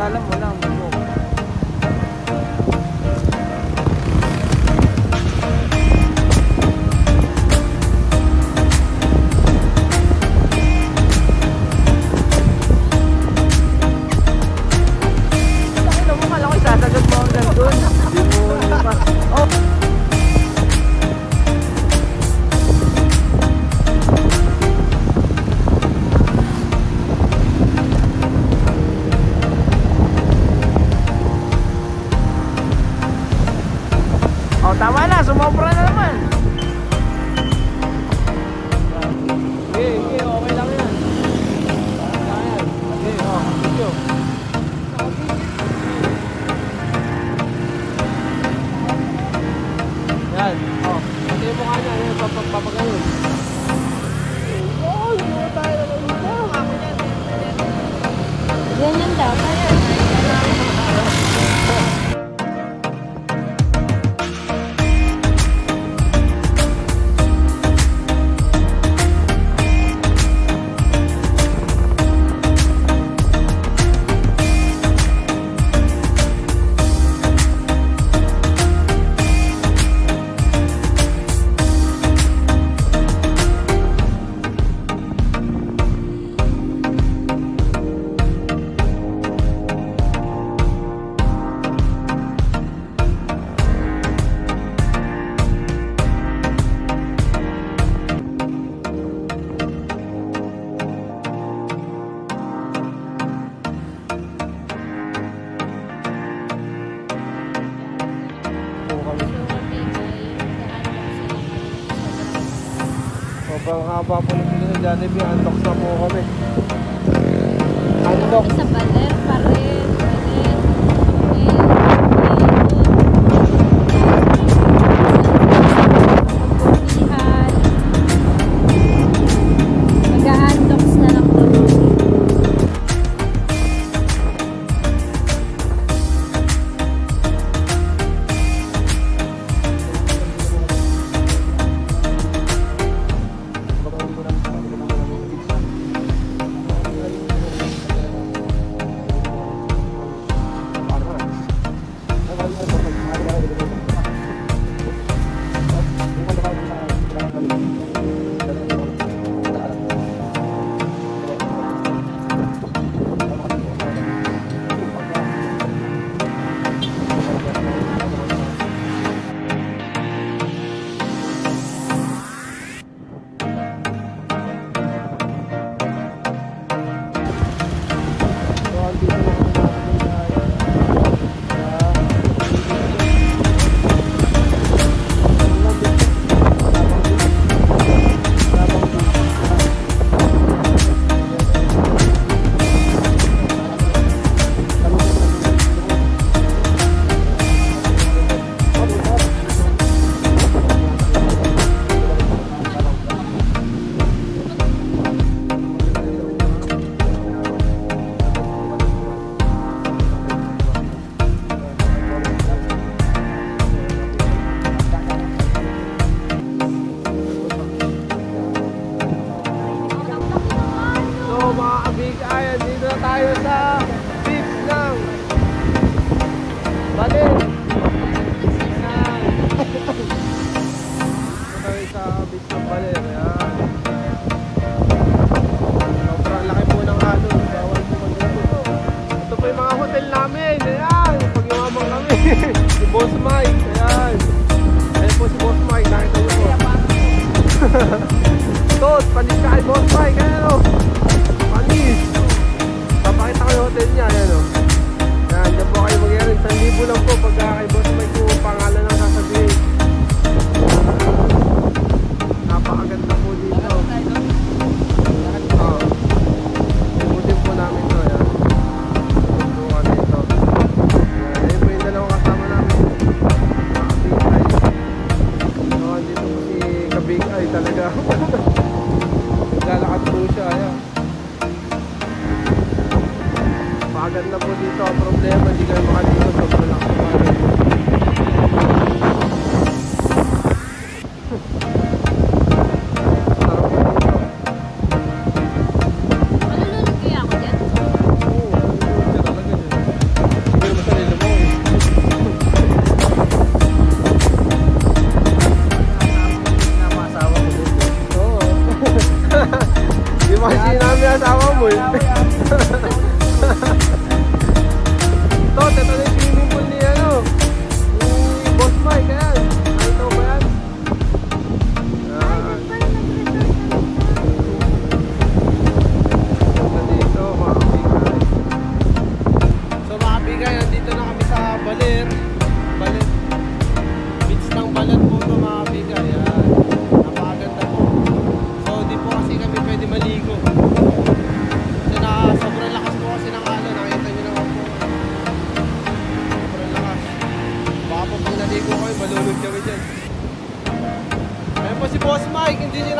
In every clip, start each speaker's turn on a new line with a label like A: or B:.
A: alam mo lang. Tama na, sumobra na naman. Okay, okay lang yan. Okay, video. Yan, pati yung mukha niya, yan, papagano'n. Hindi tayo naman dito.
B: Ganyan daw.
A: Sobrang haba po ng pila sa Jollibee. Antox na po kami. Antox.
B: Sa Baler pa rin. Mag-a-antox na lang po.
A: tayo sa beach ng Baler. Ayan. Dito tayo sa beach ng Baler. Ayan. Sobrang laki po ng alon. Bawal po mag-ito. Ito po yung mga hotel namin. Ayan. Pag-iwamang kami. Si Boss Mike. Ayan. Ayan po si Boss Mike. Nakita nyo po. Tot, panis ka kay Boss Mike. Ayan o. Panis. Papakita ko yung hotel niya. Ayan o. Ayan, dyan po kayo mag-iarin. 1,000 lang po pagka kay Boss Mike po pangalan ang sasabihin. Napakaganda po dito. Oo. Ibutin po namin to. Ayan. Tutukan dito. Ayan po yung dalawang kasama namin. Kabig Eye. So, dito po si Kabig Eye talaga. Naglalakad po siya. Ayan. Maganda po dito ang problema, hindi kayo makadito sa malaki pa rin. Sarap po dito.
B: Malulunod kaya ako dyan?
A: Oo, malulunod ka talaga dyan.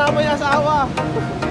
A: kasama yung asawa.